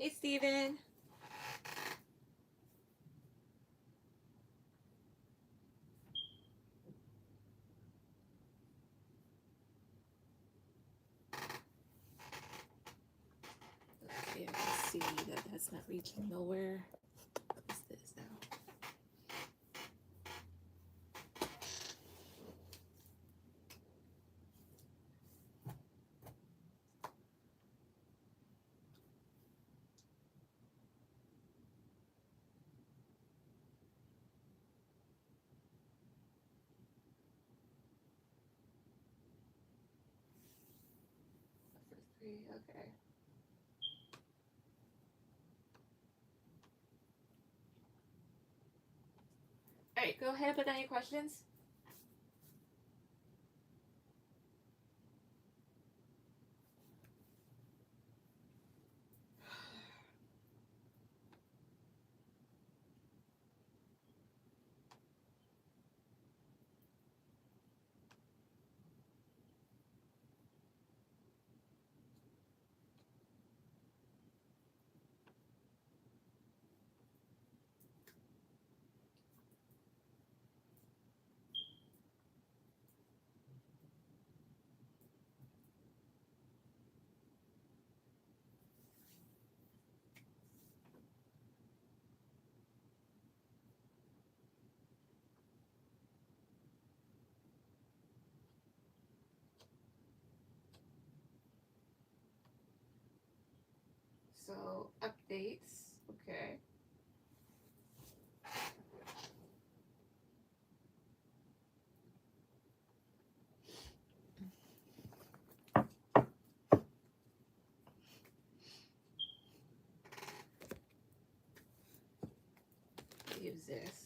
Hey, Steven. Okay, I can see that that's not reaching nowhere. What's this now? For 3, okay. All right, go ahead and put down your questions. So, updates. Okay. Use this.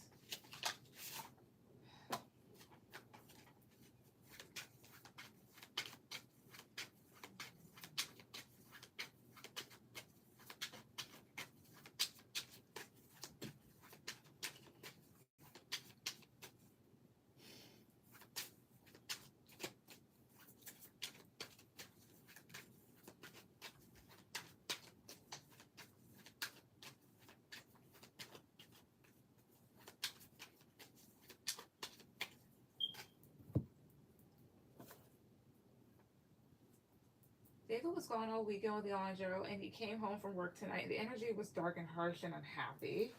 David was gone all weekend with the Alejandro, and he came home from work tonight. The energy was dark and harsh and unhappy.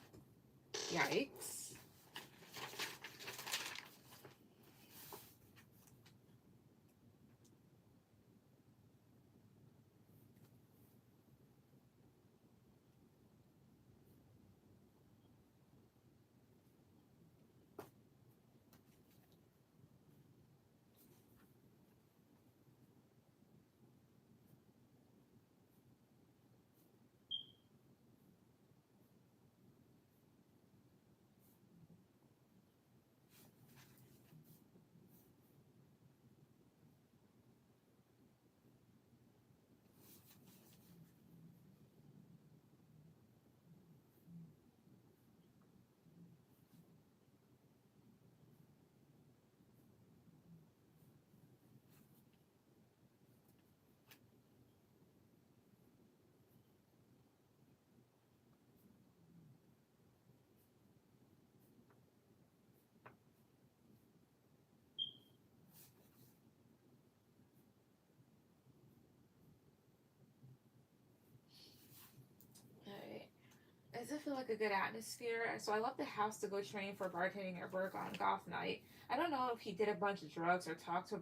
Yikes. Alright. Does it feel like a good atmosphere? So I left the house to go train for bartending at work on golf night. I don't know if he did a bunch of drugs or talked a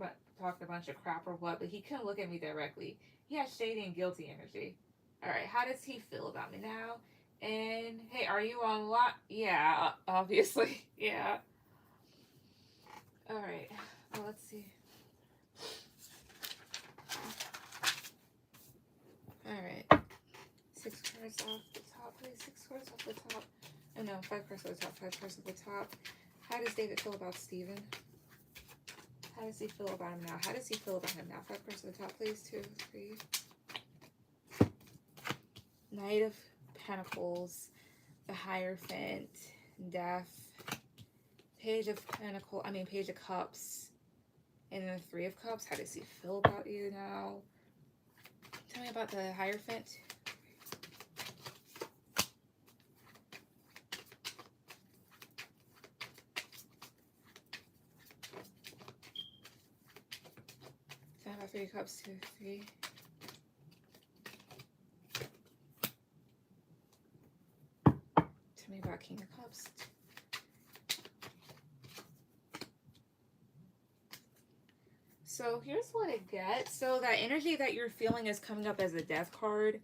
bunch of crap or what, but he couldn't look at me directly. He had shady and guilty energy. All right, how does he feel about me now? And hey, are you on lot? Yeah, obviously. Yeah. All right. Well, let's see. All right. 6 cards off the top, please. 6 cards off the top. Oh no, 5 cards off the top. 5 cards off the top. How does David feel about Steven? How does he feel about him now? How does he feel about him now? 5 cards at the top, please. 2, 3. Knight of Pentacles, the Hierophant, Death, Page of Page of Cups, and then the 3 of Cups. How does he feel about you now? Tell me about the Hierophant. Three of Cups, 2, 3. Tell me about King of Cups. So here's what it gets. So that energy that you're feeling is coming up as a Death card.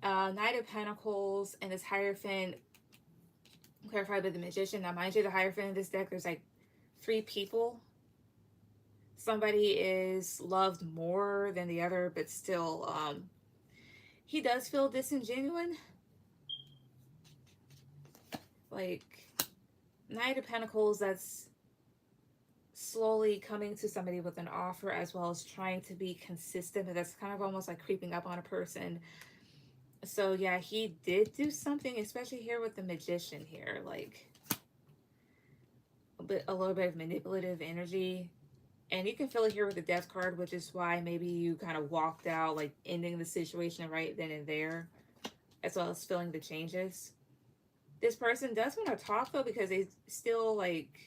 Knight of Pentacles and this Hierophant clarified by the Magician. Now, mind you, the Hierophant in this deck, there's like 3 people. Somebody is loved more than the other, but still, he does feel disingenuous. Like, Knight of Pentacles, that's slowly coming to somebody with an offer as well as trying to be consistent, but that's kind of almost like creeping up on a person. So yeah, he did do something, especially here with the Magician here, like a little bit of manipulative energy. And you can feel it here with the Death card, which is why maybe you kind of walked out, like ending the situation right then and there, as well as feeling the changes. This person does want to talk though, because they still like,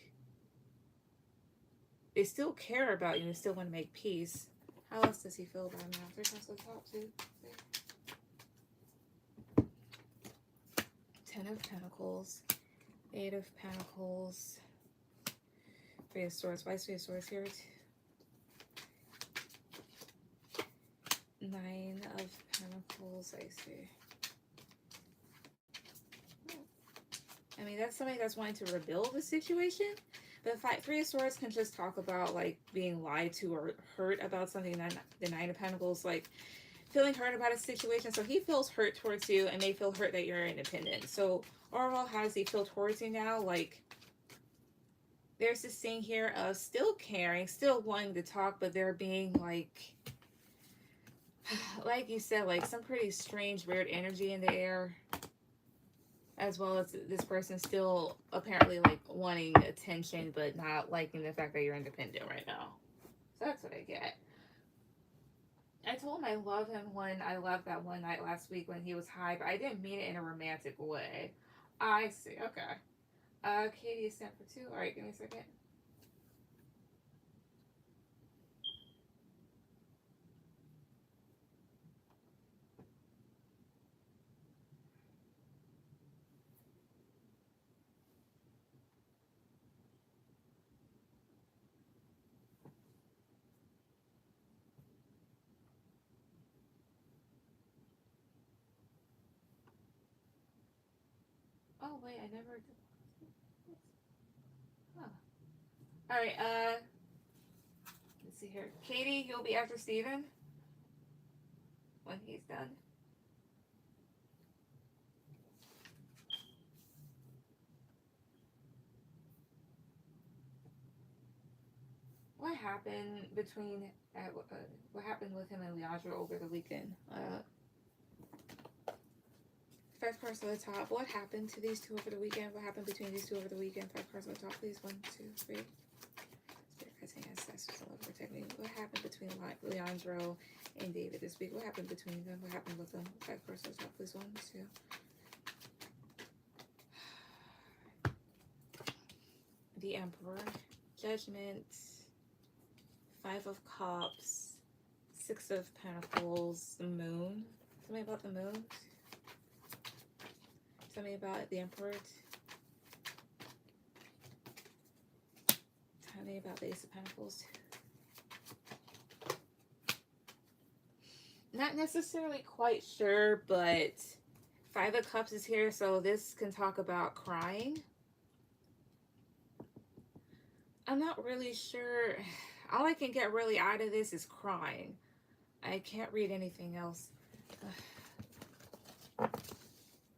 they still care about you and still want to make peace. How else does he feel about him now? 3 times the top, 2, 3. 10 of Pentacles, 8 of Pentacles, 3 of Swords. Why is 3 of Swords here? 9 of Pentacles, I see. I mean, that's somebody that's wanting to rebuild the situation. But 3 of Swords can just talk about like being lied to or hurt about something. The 9 of Pentacles, like feeling hurt about a situation. So he feels hurt towards you and may feel hurt that you're independent. So overall, how does he feel towards you now? Like, there's this thing here of still caring, still wanting to talk, but there being like you said, like some pretty strange, weird energy in the air. As well as this person still apparently like wanting attention, but not liking the fact that you're independent right now. So that's what I get. I told him I love him when I left that one night last week when he was high, but I didn't mean it in a romantic way. I see. Okay. Katie is sent for 2. All right, give me a second. Oh wait, I never did. Huh. All right. Let's see here. Katie, you'll be after Steven when he's done. What happened between what happened with him and Leandro over the weekend? 5 cards on the top. What happened to these 2 over the weekend? What happened between these 2 over the weekend? 5 cards on the top, please. 1, 2, 3. Spirit guiding ancestors, love, protect me. What happened between Leandro and David this week? What happened between them? What happened with them? 5 cards on the top, please. 1, 2. The Emperor, Judgment, 5 of Cups, 6 of Pentacles, the Moon. Tell me about the Moon. Tell me about the Emperor. Tell me about the Ace of Pentacles. Not necessarily quite sure, but 5 of Cups is here, so this can talk about crying. I'm not really sure. All I can get really out of this is crying. I can't read anything else.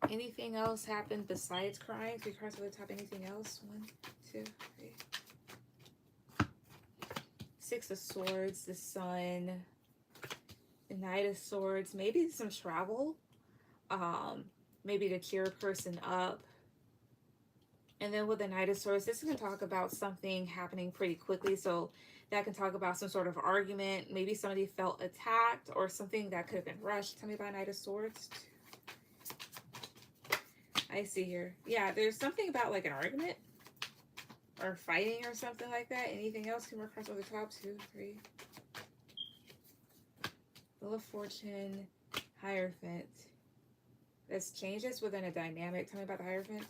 Anything else happened besides crying? 3 cards on the top. Anything else? 1, 2, 3. 6 of Swords, the Sun, the Knight of Swords. Maybe some travel. Maybe to cheer a person up. And then with the Knight of Swords, this can talk about something happening pretty quickly. So that can talk about some sort of argument. Maybe somebody felt attacked or something that could have been rushed. Tell me about Knight of Swords. I see here. Yeah, there's something about like an argument or fighting or something like that. Anything else? 2 more cards on the top. 2, 3. Wheel of Fortune, Hierophant. There's changes within a dynamic. Tell me about the Hierophant.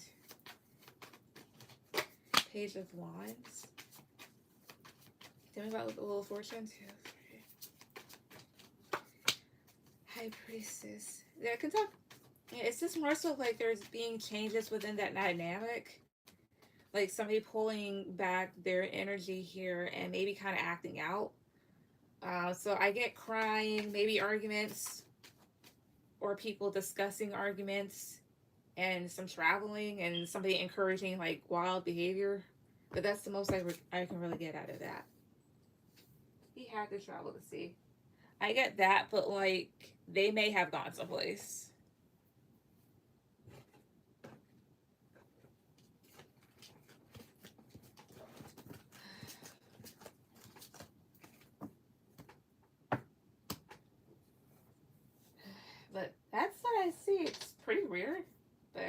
Page of Wands. Tell me about the Wheel of Fortune. High Priestess. Yeah, I can talk. Yeah, it's just more so like there's being changes within that dynamic. Like somebody pulling back their energy here and maybe kind of acting out. So I get crying, maybe arguments, or people discussing arguments, and some traveling, and somebody encouraging like wild behavior. But that's the most I can really get out of that. He had to travel to see. I get that, but like they may have gone someplace. But that's what I see. It's pretty weird, but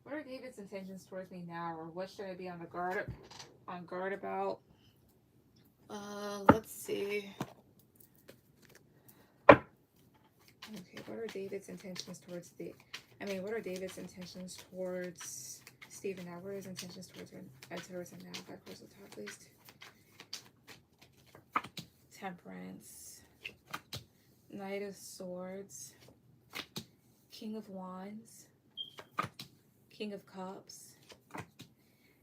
what are David's intentions towards me now, or what should I be on guard about? Let's see. Okay, what are David's intentions towards what are David's intentions towards Stephen now? What are his intentions towards him now? 5 cards at the top, please. Temperance. Knight of Swords. King of Wands. King of Cups.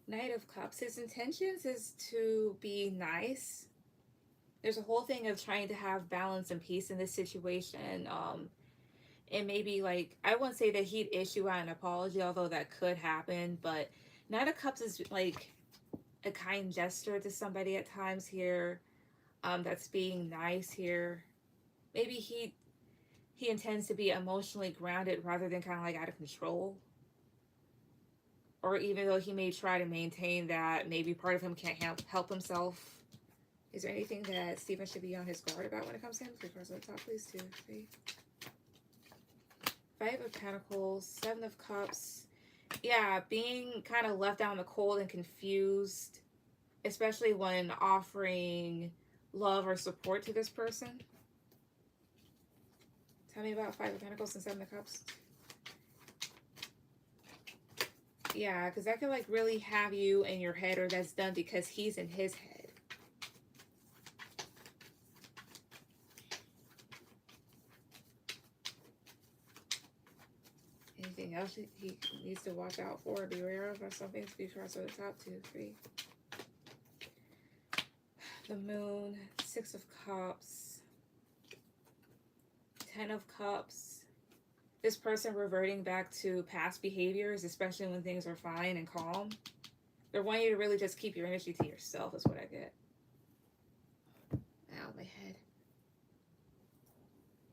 Knight of Cups. His intentions is to be nice. There's a whole thing of trying to have balance and peace in this situation. And maybe like, I wouldn't say that he'd issue out an apology, although that could happen. But Knight of Cups is like a kind gesture to somebody at times here. That's being nice here. Maybe he intends to be emotionally grounded rather than kind of like out of control. Or even though he may try to maintain that, maybe part of him can't help himself. Is there anything that Stephen should be on his guard about when it comes to him? 3 cards on the top, please. 2, 3. 5 of Pentacles, 7 of Cups. Yeah, being kind of left out in the cold and confused, especially when offering love or support to this person. Tell me about 5 of Pentacles and 7 of Cups. Yeah, because that could like really have you in your head, or that's done because he's in his head. Anything else he needs to watch out for or be aware of, or something? 3 cards on the top, 2, 3. The Moon, 6 of Cups, 10 of Cups. This person reverting back to past behaviors, especially when things are fine and calm. They're wanting you to really just keep your energy to yourself, is what I get. Ow, my head.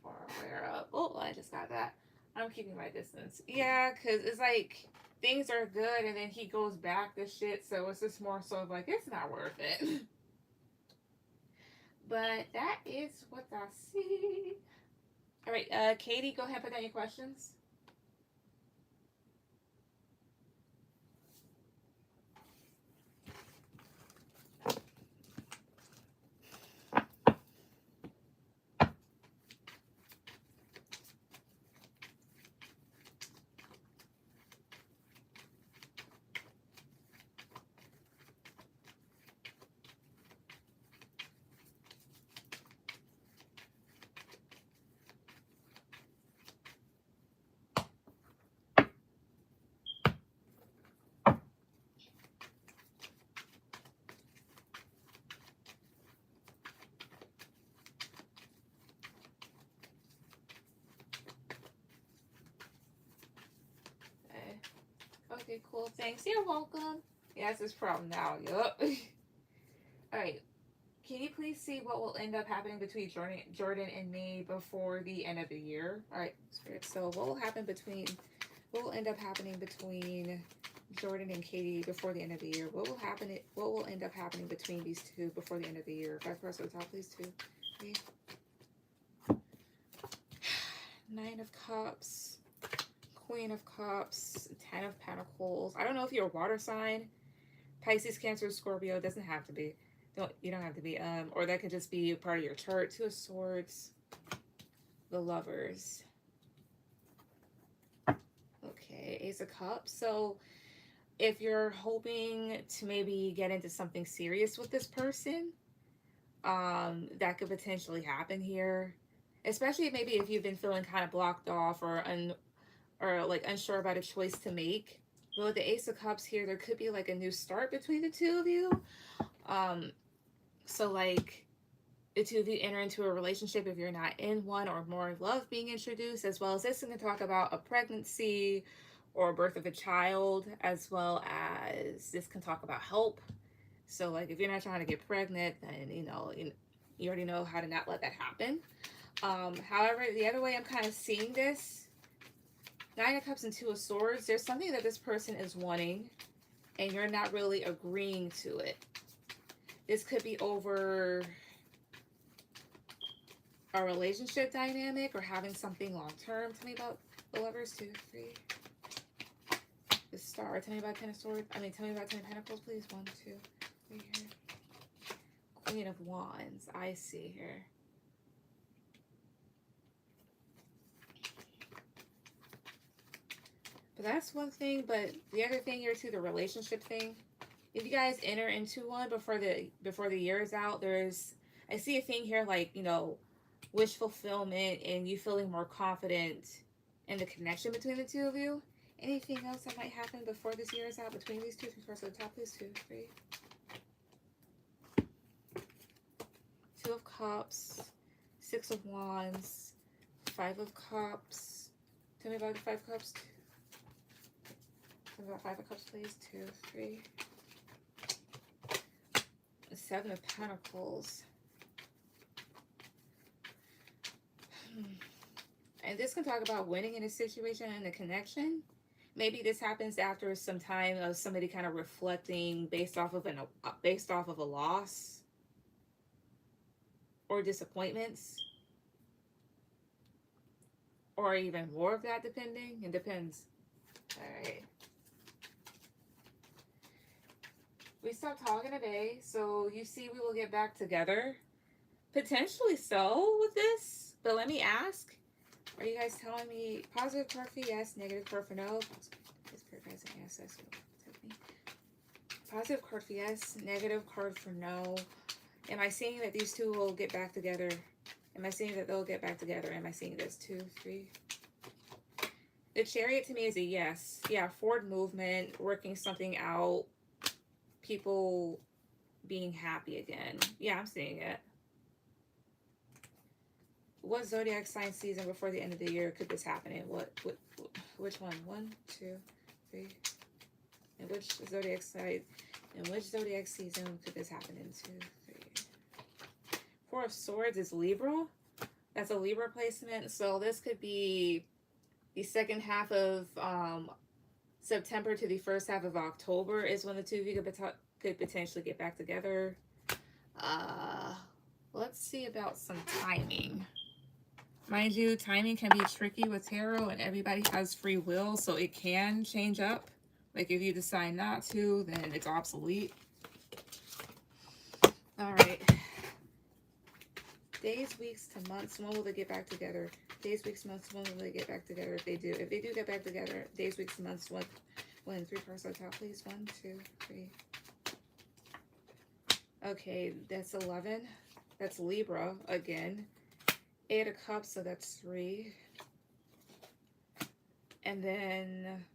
Or flare up. Oh, I just got that. I'm keeping my distance. Yeah, because it's like things are good and then he goes back to shit. So it's just more so of like, it's not worth it. But that is what I see. All right, Katie, go ahead and put down your questions. Okay, cool. Thanks. You're welcome. Yeah, that's his problem now. Yup. All right. Can you please see what will end up happening between Jordan and me before the end of the year? All right, Spirit. So what will end up happening between Jordan and Katie before the end of the year. What will happen? What will end up happening between these two before the end of the year? 5 cards at the top, please. 2, 3. 9 of Cups, Queen of Cups, 10 of Pentacles. I don't know if you're a water sign, Pisces, Cancer, Scorpio. It doesn't have to be. You don't have to be. Or that could just be part of your chart. 2 of Swords, the Lovers. Okay, Ace of Cups. So if you're hoping to maybe get into something serious with this person, that could potentially happen here. Especially maybe if you've been feeling kind of blocked off or like unsure about a choice to make. But with the Ace of Cups here, there could be like a new start between the two of you. So like the two of you enter into a relationship if you're not in one, or more love being introduced, as well as this can talk about a pregnancy or birth of a child, as well as this can talk about help. So like if you're not trying to get pregnant, then you already know how to not let that happen. However, the other way I'm kind of seeing this, 9 of Cups and 2 of Swords, there's something that this person is wanting and you're not really agreeing to it. This could be over a relationship dynamic or having something long term. Tell me about the Lovers. 2, 3. The Star. Tell me about 10 of Swords. Tell me about 10 of Pentacles, please. 1, 2, 3 here. Queen of Wands. I see here. But that's one thing. But the other thing here too, the relationship thing. If you guys enter into one before the year is out, I see a thing here like, wish fulfillment and you feeling more confident in the connection between the two of you. Anything else that might happen before this year is out between these two? 3 cards at the top, please. 2, 3. 2 of Cups, 6 of Wands, 5 of Cups. Tell me about the 5 of Cups. Tell me about 5 of Cups, please. 2, 3. 7 of Pentacles. And this can talk about winning in a situation and a connection. Maybe this happens after some time of somebody kind of reflecting based off of a loss or disappointments, or even more of that, depending. It depends. All right. We stopped talking today, so you see we will get back together. Potentially so with this, but let me ask. Are you guys telling me positive card for yes, negative card for no? Positive card for yes, negative card for no. Am I seeing that these two will get back together? Am I seeing that they'll get back together? Am I seeing this? 2, 3. The Chariot to me is a yes. Yeah, forward movement, working something out, people being happy again. Yeah, I'm seeing it. What zodiac sign season before the end of the year could this happen in? Which one? 1, 2, 3. And which zodiac sign? And which zodiac season could this happen in? 2, 3. 4 of Swords is Libra. That's a Libra placement. So this could be the second half of September to the first half of October is when the two of you could potentially get back together. Let's see about some timing. Mind you, timing can be tricky with tarot, and everybody has free will, so it can change up. Like if you decide not to, then it's obsolete. All right. Days, weeks to months. When will they get back together? Days, weeks, months. When will they get back together? If they do get back together, days, weeks, months. When 3 cards on top, please. 1, 2, 3. Okay, that's 11. That's Libra again. 8 of Cups, so that's 3. And then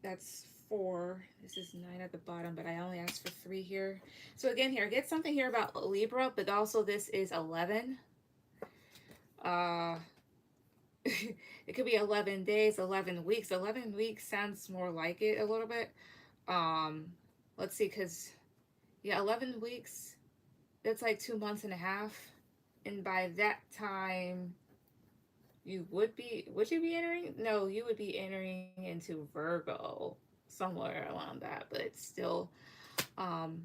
that's 4. This is 9 at the bottom, but I only asked for 3 here. So again, here, get something here about Libra, but also this is 11. It could be 11 days, 11 weeks. 11 weeks sounds more like it a little bit. Let's see, because, yeah, 11 weeks, that's like 2 months and a half. And by that time, would you be entering? No, you would be entering into Virgo. somewhere around that, but it's still, um,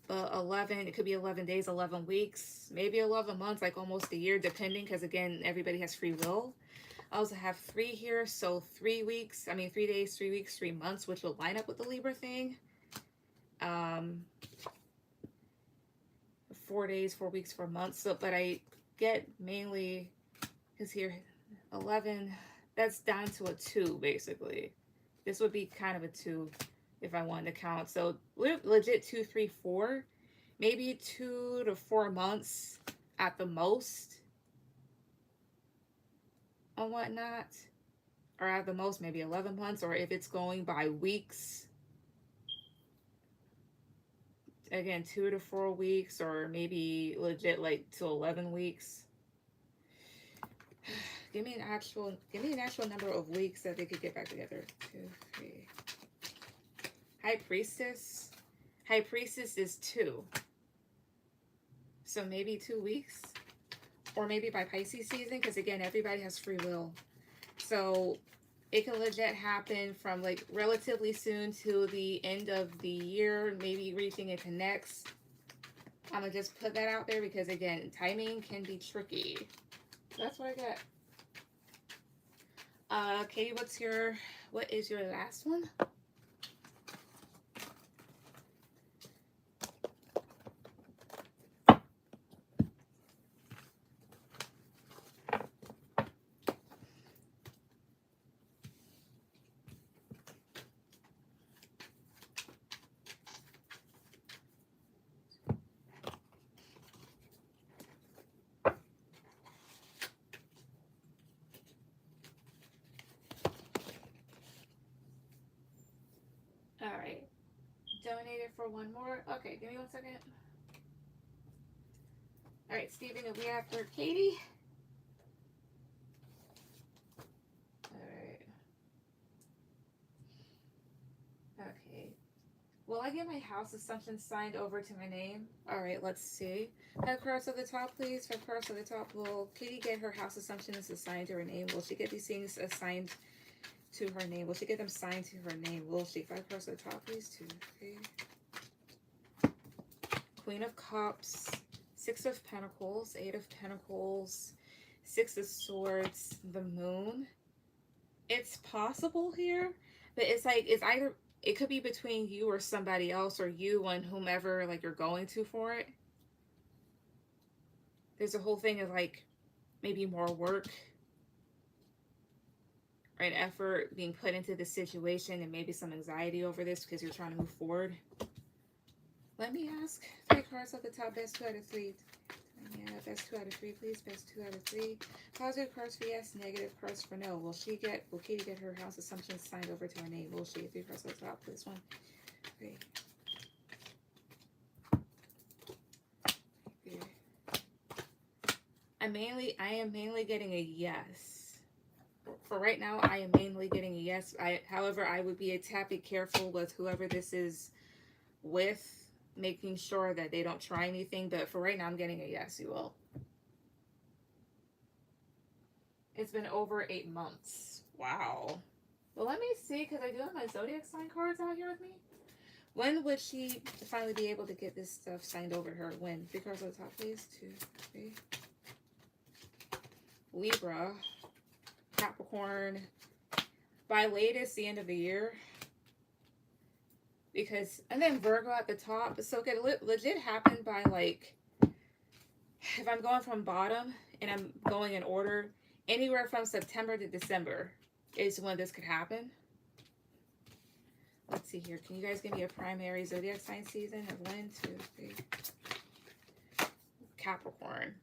the 11, it could be 11 days, 11 weeks, maybe 11 months, like almost a year, depending, because again, everybody has free will. I also have 3 here, so 3 weeks, I mean 3 days, 3 weeks, 3 months, which will line up with the Libra thing. 4 days, 4 weeks, 4 months. So, but I get mainly, because here, 11, that's down to a 2, basically. This would be kind of a 2 if I wanted to count. So legit 2, 3, 4, maybe 2 to 4 months at the most on whatnot, or at the most maybe 11 months, or if it's going by weeks, again 2 to 4 weeks, or maybe legit like to 11 weeks. Give me an actual number of weeks that they could get back together. 2, 3. High Priestess. High Priestess is 2. So maybe 2 weeks. Or maybe by Pisces season, because again, everybody has free will. So it can legit happen from like relatively soon to the end of the year, maybe reaching into next. I'm gonna just put that out there because again, timing can be tricky. That's what I got. Katie, what is your last one? All right. Donated for one more. Okay, give me 1 second. All right, Stephen, we have for Katie. All right. Okay. Will I get my house assumption signed over to my name? All right, let's see. 5 cards at the top, please. 5 cards at the top. Will Katie get her house assumptions assigned to her name? Will she get these things assigned to her name? Will she get them signed to her name? Will she? 5 cards at the top, please. 2, 3. Queen of Cups. 6 of Pentacles. 8 of Pentacles. 6 of Swords. The Moon. It's possible here, but it's like, it's either, it could be between you or somebody else, or you and whomever like you're going to for it. There's a whole thing of like maybe more work or an effort being put into the situation, and maybe some anxiety over this because you're trying to move forward. Let me ask 3 cards at the top. Best 2 out of 3. Yeah, best 2 out of 3, please. Best 2 out of 3. Positive cards for yes, negative cards for no. Will Katie get her house assumptions signed over to her name? Will she? 3 cards at the top, please. 1, 3. 3. I am mainly getting a yes. For right now, I am mainly getting a yes. However, I would be a tad bit careful with whoever this is with, making sure that they don't try anything, but for right now I'm getting a yes, you will. It's been over 8 months. Wow. Well, let me see, because I do have my zodiac sign cards out here with me. When would she finally be able to get this stuff signed over to her? When? 3 cards at the top, please. 2, 3. Libra. Capricorn. By latest, the end of the year. Because, and then Virgo at the top. So it could legit happen by like, if I'm going from bottom and I'm going in order, anywhere from September to December is when this could happen. Let's see here. Can you guys give me a primary zodiac sign season of 1, 2, 3. Capricorn.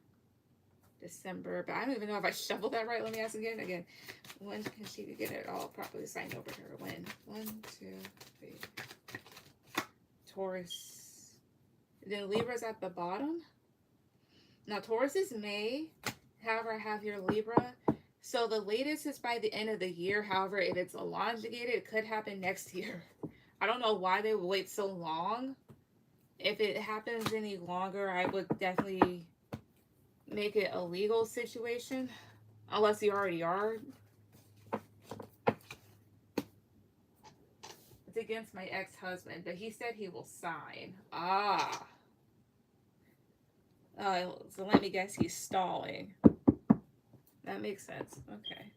December. But I don't even know if I shoveled that right. Let me ask again. When can she get it all properly signed over to her? When? 1, 2, 3. Taurus. Then Libra's at the bottom. Now Taurus is May. However, I have here Libra. So the latest is by the end of the year. However, if it's elongated, it could happen next year. I don't know why they would wait so long. If it happens any longer, I would definitely make it a legal situation. Unless you already are. against my ex-husband, but he said he will sign. Ah. So let me guess, he's stalling. That makes sense. Okay.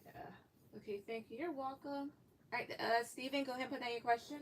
Yeah. Okay, thank you. You're welcome. All right, Steven, go ahead and put down your question.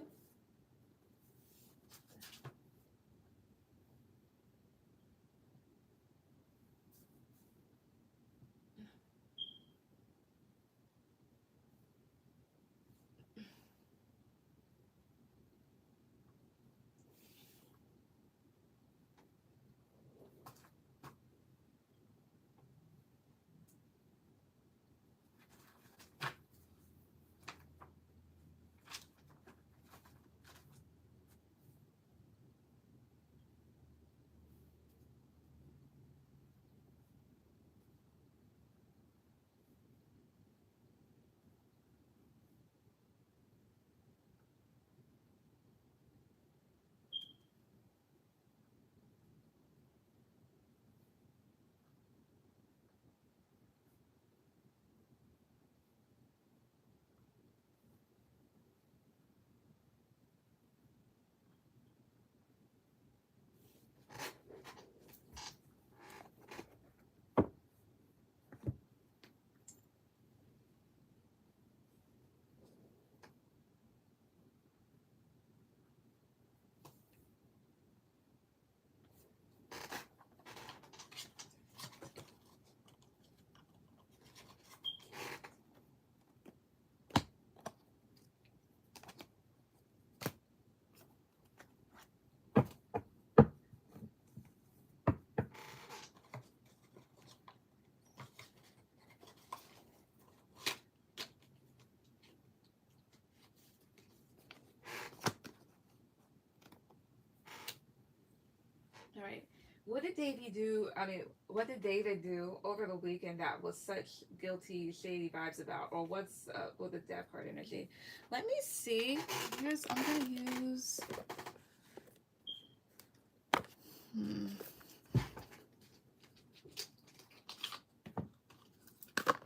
All right. What did Davey do? I mean, what did David do over the weekend that was such guilty, shady vibes about? Or what's with the death card energy? Let me see. Here's, I'm going to use.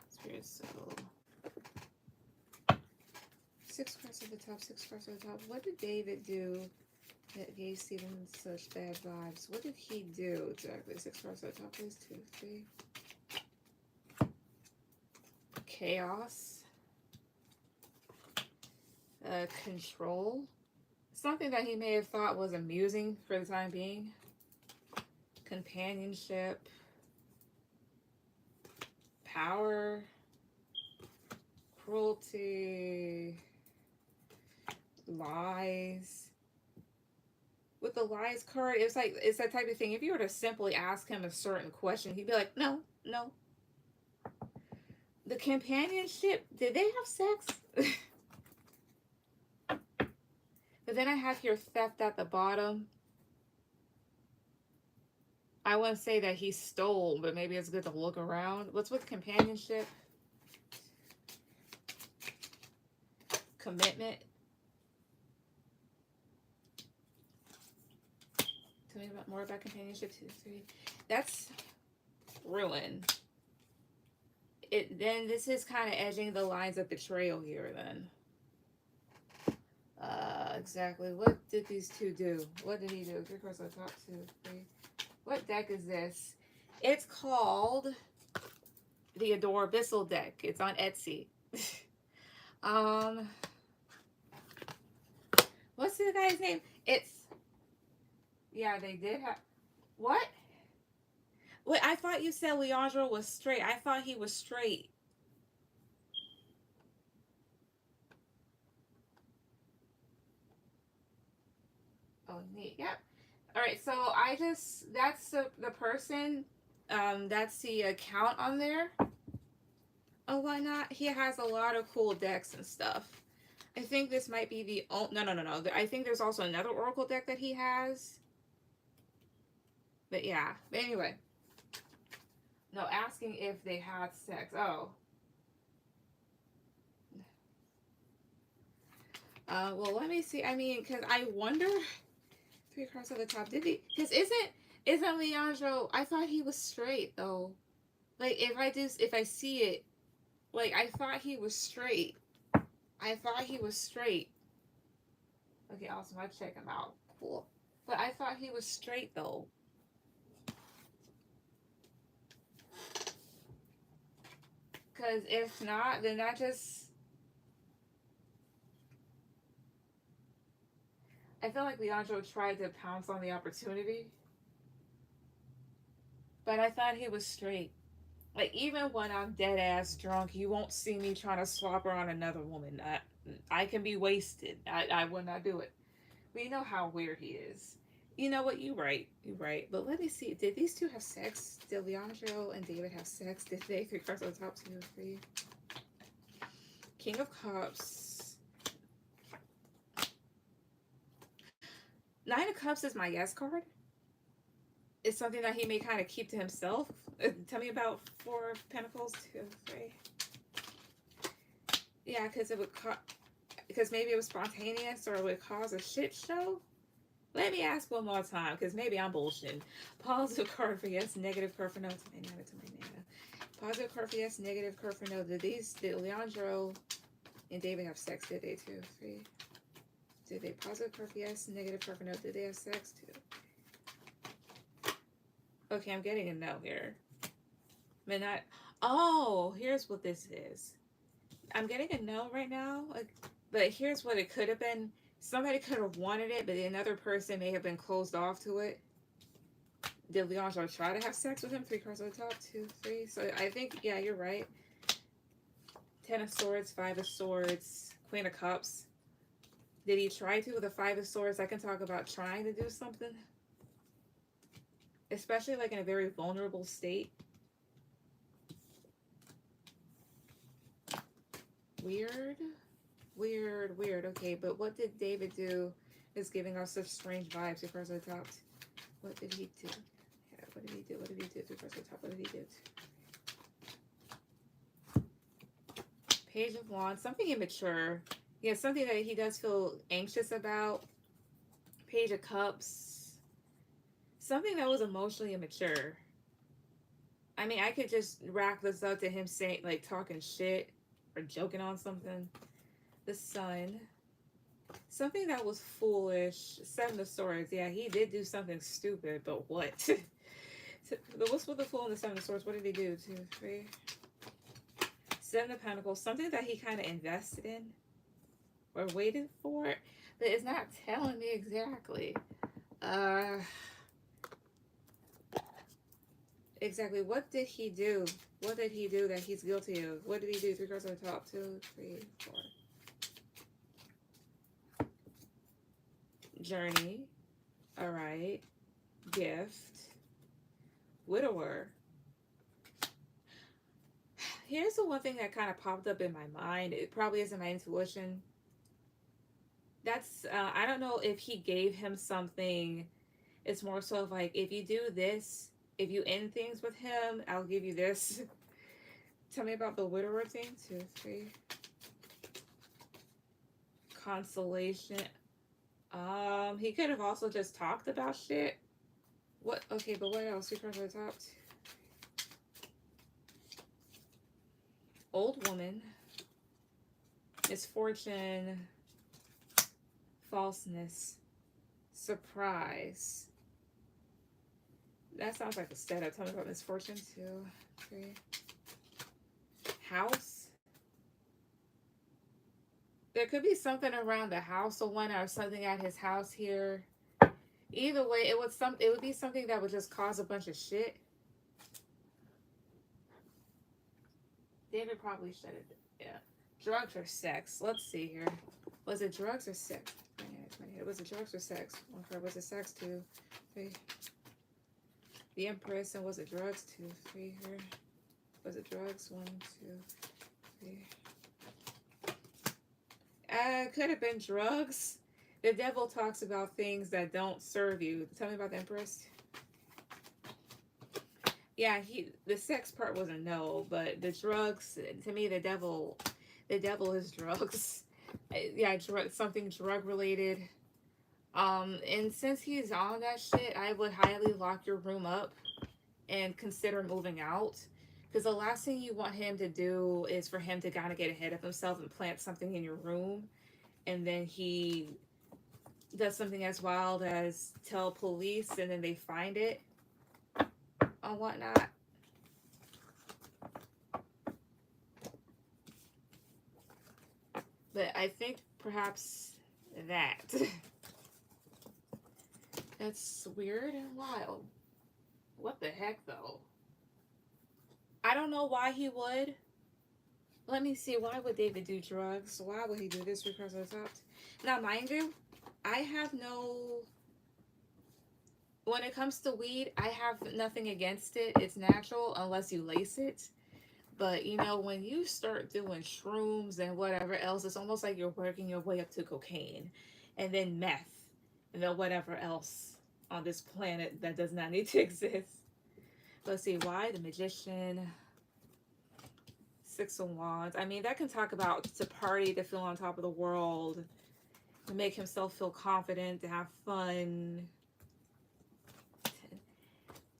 Spirit Circle. 6 cards at the top, 6 cards at the top. What did David do that gave Stephen such bad vibes? What did he do exactly? 6 cards at the top, please. 2, 3. Chaos. Control. Something that he may have thought was amusing for the time being. Companionship. Power. Cruelty. Lies. With the lies card, it's like, it's that type of thing. If you were to simply ask him a certain question, he'd be like, no, no. The companionship, did they have sex? But then I have here theft at the bottom. I wouldn't say that he stole, but maybe it's good to look around. What's with companionship? Commitment. Tell me more about companionship. 2, 3. That's ruin. Then this is kind of edging the lines of betrayal here then. Exactly. What did these two do? What did he do? 3 cards on top, 2, 3. What deck is this? It's called the Adorabyssal deck. It's on Etsy. What's the guy's name? It's, yeah, they did have, what? Wait, I thought you said Leandro was straight. I thought he was straight. Oh, neat. Yep. All right. So I just, that's the person. That's the account on there. Oh, why not? He has a lot of cool decks and stuff. I think this might be the no. I think there's also another Oracle deck that he has. But yeah. But anyway. No, asking if they had sex. Oh. Well, let me see. I mean, because I wonder. Three cards at the top. Did he? Because isn't Leandro? I thought he was straight though. Like if I see it, like I thought he was straight. I thought he was straight. Okay, awesome. I check him out. Cool. But I thought he was straight though. Because if not, then that just. I feel like Leandro tried to pounce on the opportunity. But I thought he was straight. Like, even when I'm dead ass drunk, you won't see me trying to swap her on another woman. I can be wasted. I would not do it. We know how weird he is. You know what? You right. You right. But let me see. Did these two have sex? Did Leandro and David have sex? Did they? Three cards on the top, 2, 3. King of Cups. Nine of Cups is my yes card. It's something that he may kind of keep to himself. Tell me about Four of Pentacles, 2, 3. Yeah, because it would because maybe it was spontaneous or it would cause a shit show. Let me ask one more time, because maybe I'm bullshitting. Positive card for yes, negative card for no. To my nana. Positive card for yes, negative card for no. Did Leandro and David have sex? Did they? 2, 3. Did they? Positive card for yes, negative card for no. Did they have sex? 2. Okay, I'm getting a no here. But not. Oh, here's what this is. I'm getting a no right now. But here's what it could have been. Somebody could have wanted it, but another person may have been closed off to it. Did Leandro try to have sex with him? 3 cards on the top, 2, 3. So I think, yeah, you're right. 10 of Swords, 5 of Swords, Queen of Cups. Did he try to with a 5 of Swords? I can talk about trying to do something. Especially like in a very vulnerable state. Weird. Okay, but what did David do? Is giving us such strange vibes. 2 cards on the top. What did he do? Yeah, what did he do? 2 cards on the top. What did he do? Page of Wands. Something immature. Yeah, something that he does feel anxious about. Page of Cups. Something that was emotionally immature. I mean, I could just rack this up to him saying, like, talking shit or joking on something. The Sun. Something that was foolish. 7 of Swords. Yeah, he did do something stupid, but what? What's with the Fool and the 7 of Swords? What did he do? 2, 3. 7 of Pentacles. Something that he kind of invested in or waited for, but it's not telling me exactly. Exactly. What did he do? What did he do that he's guilty of? What did he do? 3 cards on the top. 2, 3, 4. Journey. All right. Gift. Widower. Here's the one thing that kind of popped up in my mind. It probably isn't my intuition. That's, I don't know if he gave him something. It's more so of like, if you do this, if you end things with him, I'll give you this. Tell me about the widower thing. 2, 3. Consolation. He could have also just talked about shit. What? Okay, but what else? 2 cards on the top. Old woman. Misfortune. Falseness. Surprise. That sounds like a setup. Tell me about misfortune. 2, 3. House. There could be something around the house or one or something at his house here. Either way, it would be something that would just cause a bunch of shit. David probably should have. Yeah. Drugs or sex. Let's see here. Was it drugs or sex? Was it drugs or sex? 1 card. Was it sex? 2, 3. The Empress. And was it drugs? 2, 3 here. Was it drugs? 1, 2, 3. Could have been drugs. The devil talks about things that don't serve you. Tell me about the Empress. Yeah, the sex part was a no, but the drugs, to me, the devil is drugs. Yeah, something drug related. And since he's on that shit, I would highly lock your room up and consider moving out. Because the last thing you want him to do is for him to kind of get ahead of himself and plant something in your room. And then he does something as wild as tell police and then they find it or whatnot. But I think perhaps that. That's weird and wild. What the heck, though? I don't know why he would. Let me see. Why would David do drugs? Why would he do this? Because of the top. Now, mind you, I have no. When it comes to weed, I have nothing against it. It's natural unless you lace it. But you know, when you start doing shrooms and whatever else, it's almost like you're working your way up to cocaine and then meth and then whatever else on this planet that does not need to exist. Let's see, why the magician, Six of Wands. I mean, that can talk about to party, to feel on top of the world, to make himself feel confident, to have fun.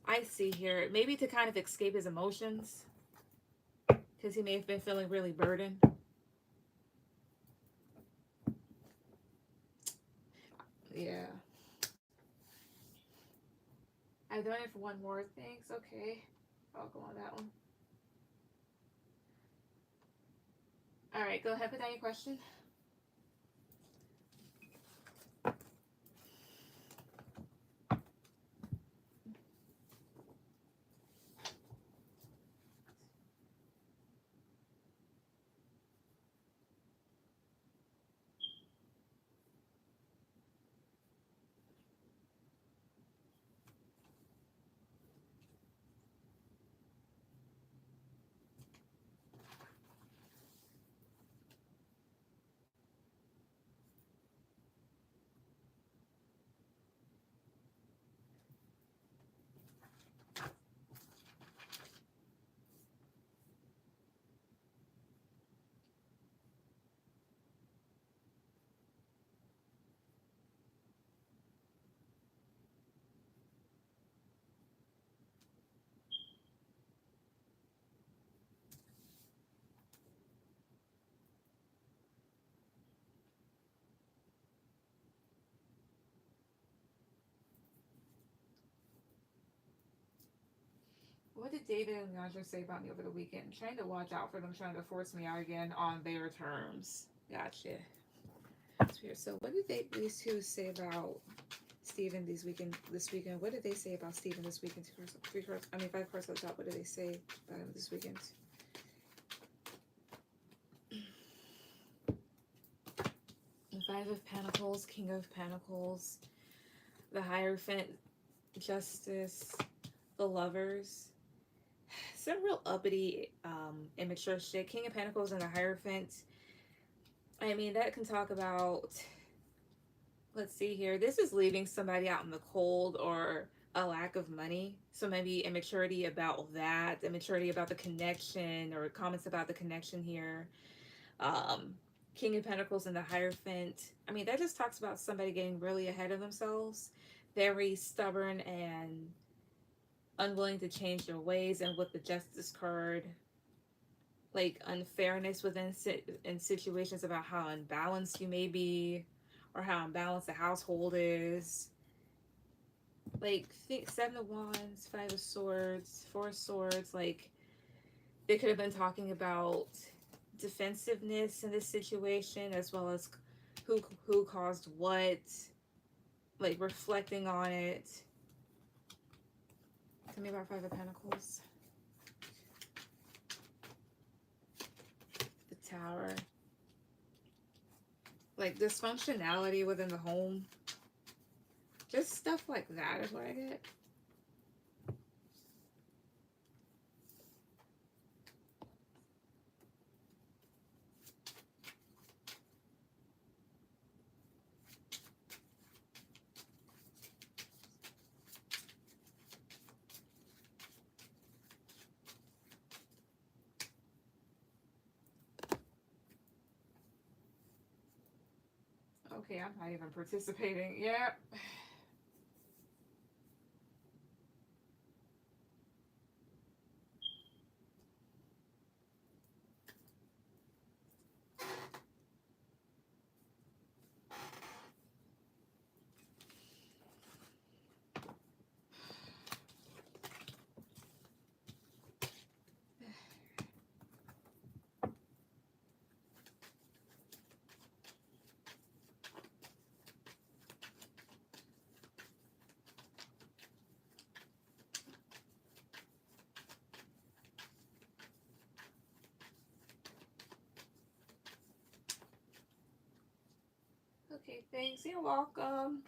I see here, maybe to kind of escape his emotions, because he may have been feeling really burdened. Yeah. I done it for one more. Thanks. Okay. I'll go on that one. All right. Go ahead. Put down your question. What did David and Leandra say about me over the weekend? I'm trying to watch out for them trying to force me out again on their terms. Gotcha. That's weird. So, what did these two say about Steven this weekend? What did they say about Steven this weekend? Five cards on top. What did they say about him this weekend? The Five of Pentacles, King of Pentacles, the Hierophant, Justice, the Lovers. Some real uppity, immature shit. King of Pentacles and the Hierophant. I mean, that can talk about, let's see here. This is leaving somebody out in the cold or a lack of money. So maybe immaturity about that, immaturity about the connection, or comments about the connection here. King of Pentacles and the Hierophant. I mean, that just talks about somebody getting really ahead of themselves, very stubborn and unwilling to change their ways. And with the Justice card, like unfairness within in situations about how unbalanced you may be or how unbalanced the household is. Like, think Seven of Wands, Five of Swords, Four of Swords. Like, they could have been talking about defensiveness in this situation, as well as who caused what, like reflecting on it. Tell me about Five of Pentacles. The Tower. Like dysfunctionality within the home. Just stuff like that is what I get. Okay, I'm not even participating. Yep. Okay, thanks. You're welcome.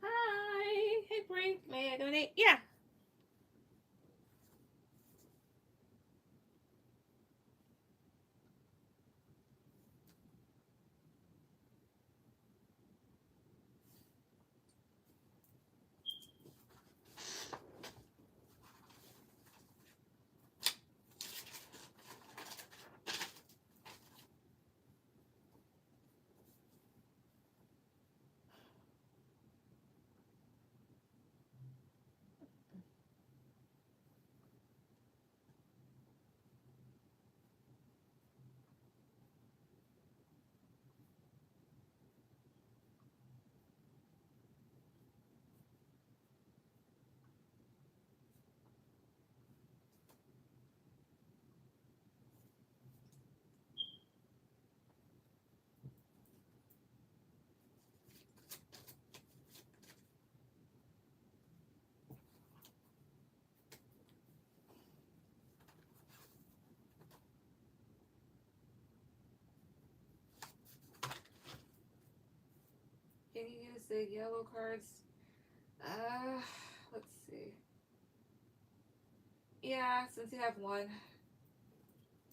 Hi. Hey, Bree. May I donate? Yeah. Can you use the yellow cards? Let's see. Yeah, since you have one.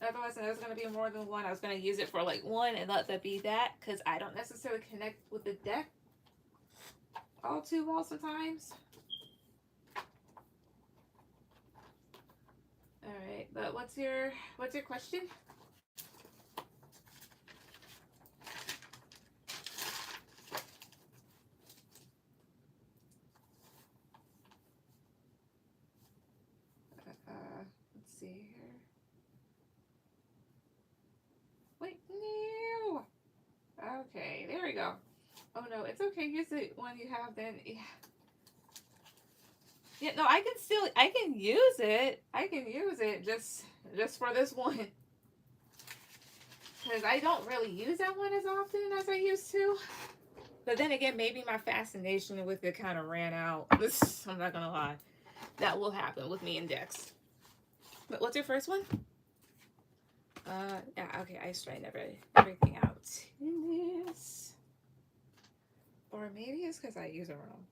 Otherwise, I was going to be more than one. I was going to use it for like one and let that be that, because I don't necessarily connect with the deck all too well sometimes. All right, but what's your question? Let's see here. Wait, no. Okay, there we go. Oh no, it's okay. Use the one you have then. Yeah. Yeah, no, I can use it. I can use it just for this one. Because I don't really use that one as often as I used to. But then again, maybe my fascination with it kind of ran out. I'm not gonna lie. That will happen with me and Dex. But what's your first one? Yeah, okay, I straightened everything out in this. Or maybe it's because I use it wrong.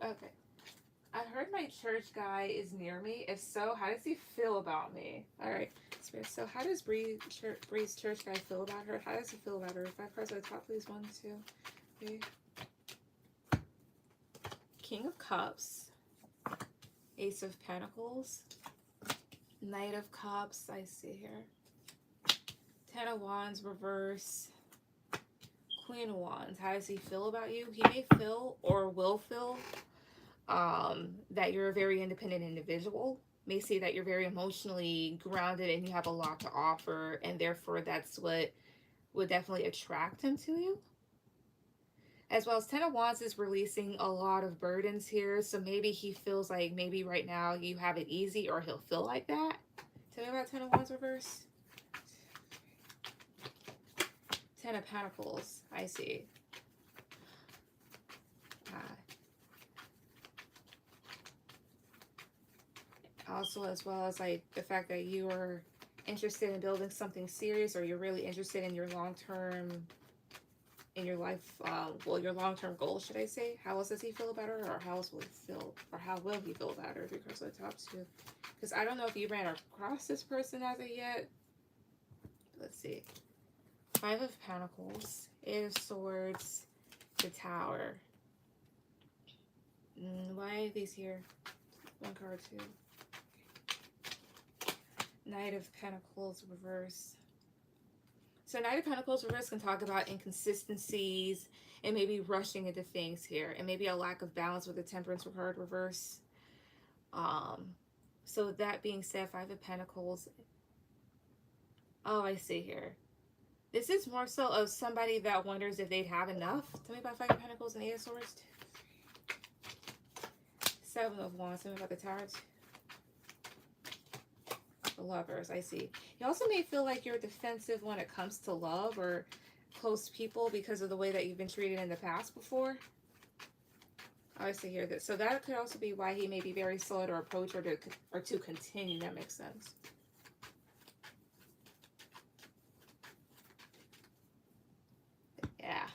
Okay. I heard my church guy is near me. If so, how does he feel about me? Alright. So how does Bree's church guy feel about her? How does he feel about her? 5 cards at the top, please. 1, 2, 3. King of Cups. Ace of Pentacles. Knight of Cups. I see here. 10 of Wands reverse. Queen of Wands. How does he feel about you? He may feel or will feel that you're a very independent individual. May see that you're very emotionally grounded and you have a lot to offer, and therefore that's what would definitely attract him to you. As well as 10 of Wands is releasing a lot of burdens here, so maybe he feels like maybe right now you have it easy, or he'll feel like that. Tell me about 10 of Wands reverse. 10 of Pentacles. I see. Also, as well as like the fact that you are interested in building something serious, or you're really interested in your long-term, in your life, well, your long-term goal, should I say. How else does he feel about her, or how else will he feel, or how will he feel about her if he goes to the top two? Because I don't know if you ran across this person as of yet. Let's see. 5 of Pentacles, 8 of Swords, the Tower. Why are these here? One card, too. Knight of Pentacles reverse. So Knight of Pentacles reverse can talk about inconsistencies and maybe rushing into things here, and maybe a lack of balance with the Temperance card reverse. So with that being said, 5 of Pentacles. Oh, I see here. This is more so of somebody that wonders if they'd have enough. Tell me about 5 of Pentacles and 8 of Swords. 7 of Wands. Tell me about the Tower. The Lovers, I see. You also may feel like you're defensive when it comes to love or close people because of the way that you've been treated in the past before. I see here that, so that could also be why he may be very slow to approach or to continue. That makes sense. Yeah.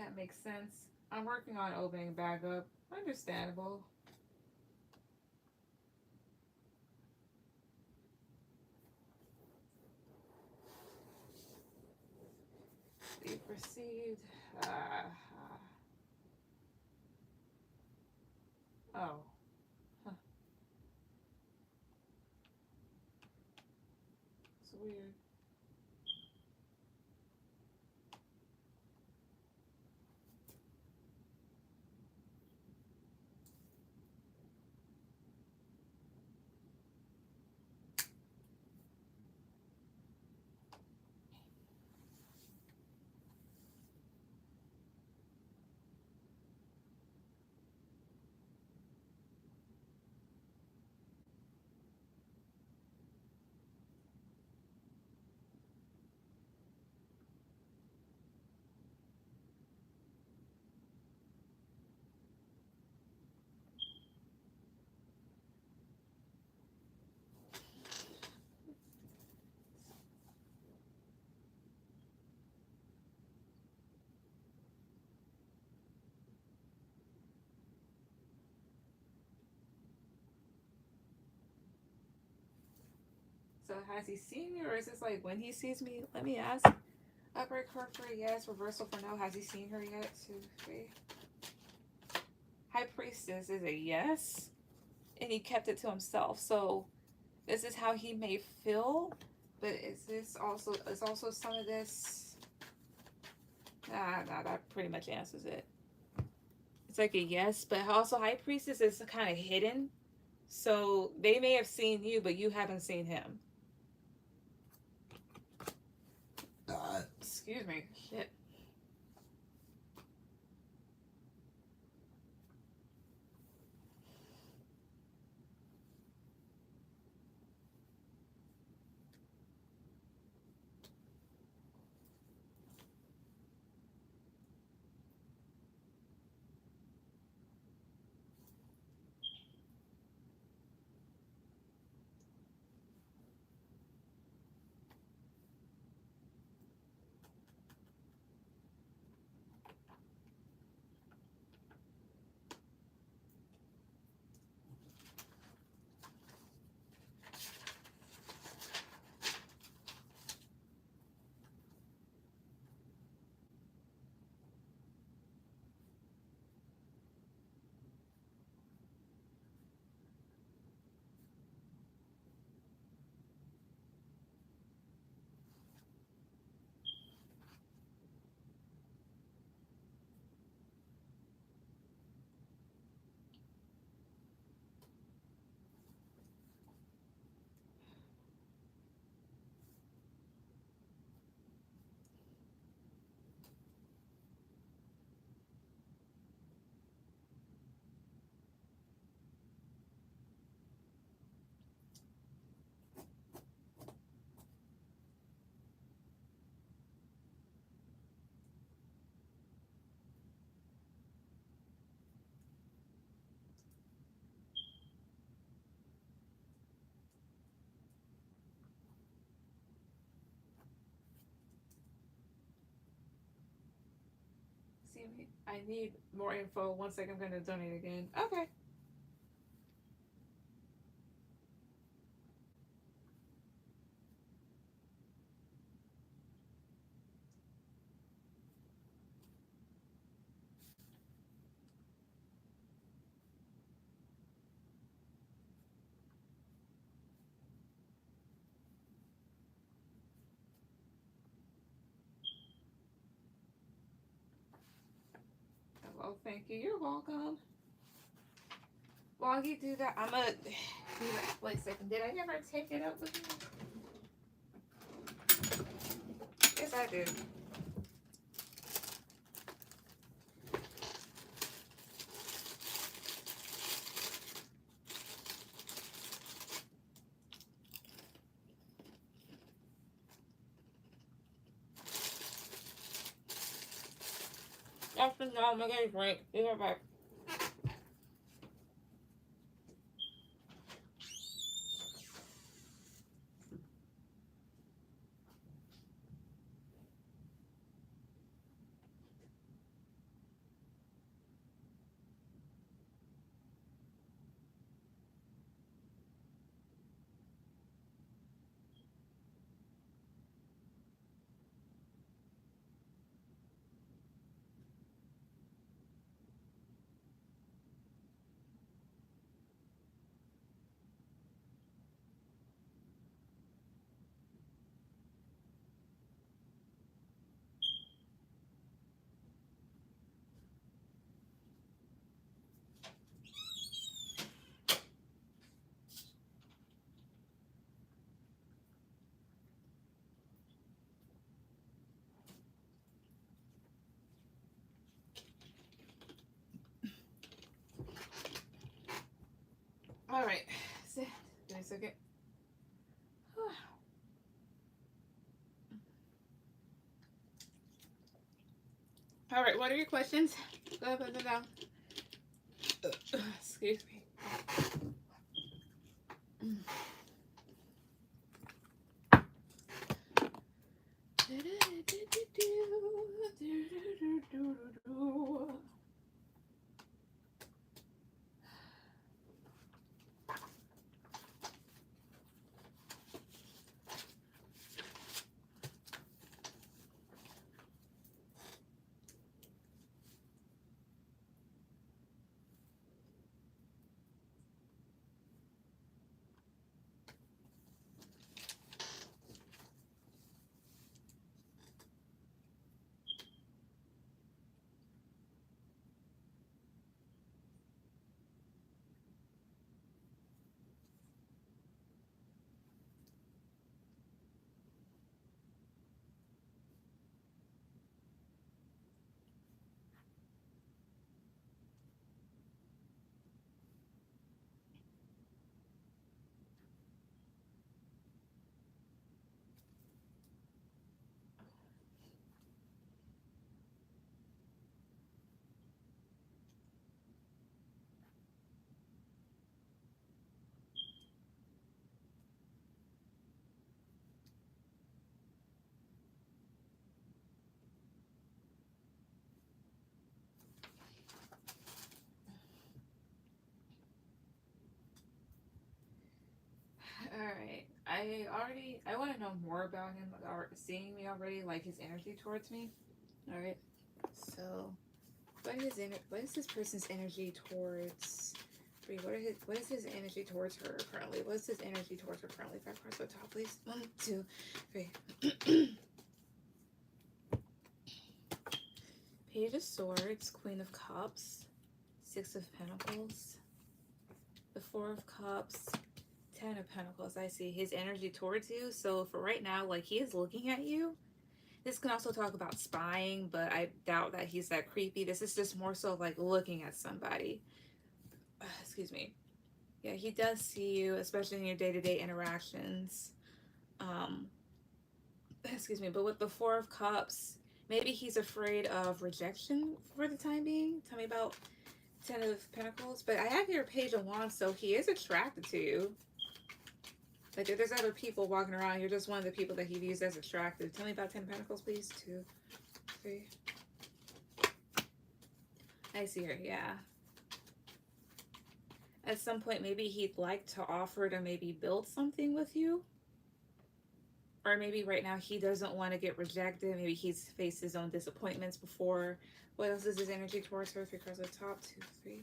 That makes sense. I'm working on opening back up. Understandable. We've received. Oh. Huh. It's weird. So has he seen me, or is this like when he sees me? Let me ask. Upgrade card for yes, reversal for no. Has he seen her yet? 2, 3. High Priestess is a yes, and he kept it to himself. So this is how he may feel, but is this also? Is also some of this? Nah, that pretty much answers it. It's like a yes, but also High Priestess is kind of hidden, so they may have seen you, but you haven't seen him. Excuse me. Shit. See me? I need more info. 1 second, I'm gonna donate again. Okay. Well, thank you. You're welcome. While you do that, I'm gonna. Wait a second. Did I ever take it up with you? Yes, I did. After now, I'm gonna get a drink. Be right back. All right. Give me a second. All right. What are your questions? Go. Excuse me. All right. I want to know more about him or seeing me already, like his energy towards me. All right. So, what is this person's energy towards? What is his energy towards her currently? What's his energy towards her currently? 5 cards at the top, please. 1, 2, 3. Page of Swords, Queen of Cups, 6 of Pentacles, the 4 of Cups, 10 of Pentacles. I see his energy towards you. So for right now, like, he is looking at you. This can also talk about spying, but I doubt that he's that creepy. This is just more so like looking at somebody. Excuse me. Yeah, he does see you, especially in your day-to-day interactions. Excuse me. But with the 4 of Cups, maybe he's afraid of rejection for the time being. Tell me about 10 of Pentacles. But I have your Page of Wands, so he is attracted to you. Like, if there's other people walking around, you're just one of the people that he views as attractive. Tell me about 10 Pentacles, please. 2, 3. I see her, yeah. At some point, maybe he'd like to offer to maybe build something with you. Or maybe right now he doesn't want to get rejected. Maybe he's faced his own disappointments before. What else is his energy towards her? 3 cards at the top. 2, 3.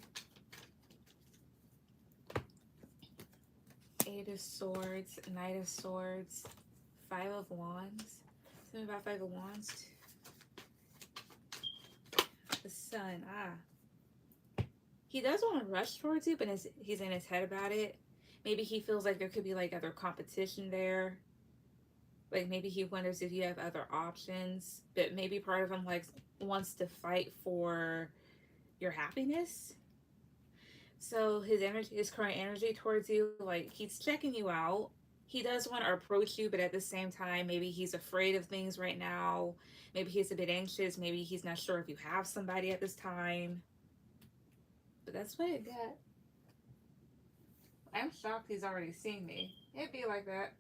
8 of Swords, Knight of Swords, 5 of Wands. Tell me about 5 of Wands. The Sun. He does want to rush towards you, but he's in his head about it. Maybe he feels like there could be like other competition there. Like maybe he wonders if you have other options. But maybe part of him like wants to fight for your happiness. So his current energy towards you, like he's checking you out. He does want to approach you, but at the same time, maybe he's afraid of things right now. Maybe he's a bit anxious. Maybe he's not sure if you have somebody at this time. But that's what it got. I'm shocked he's already seen me. It'd be like that.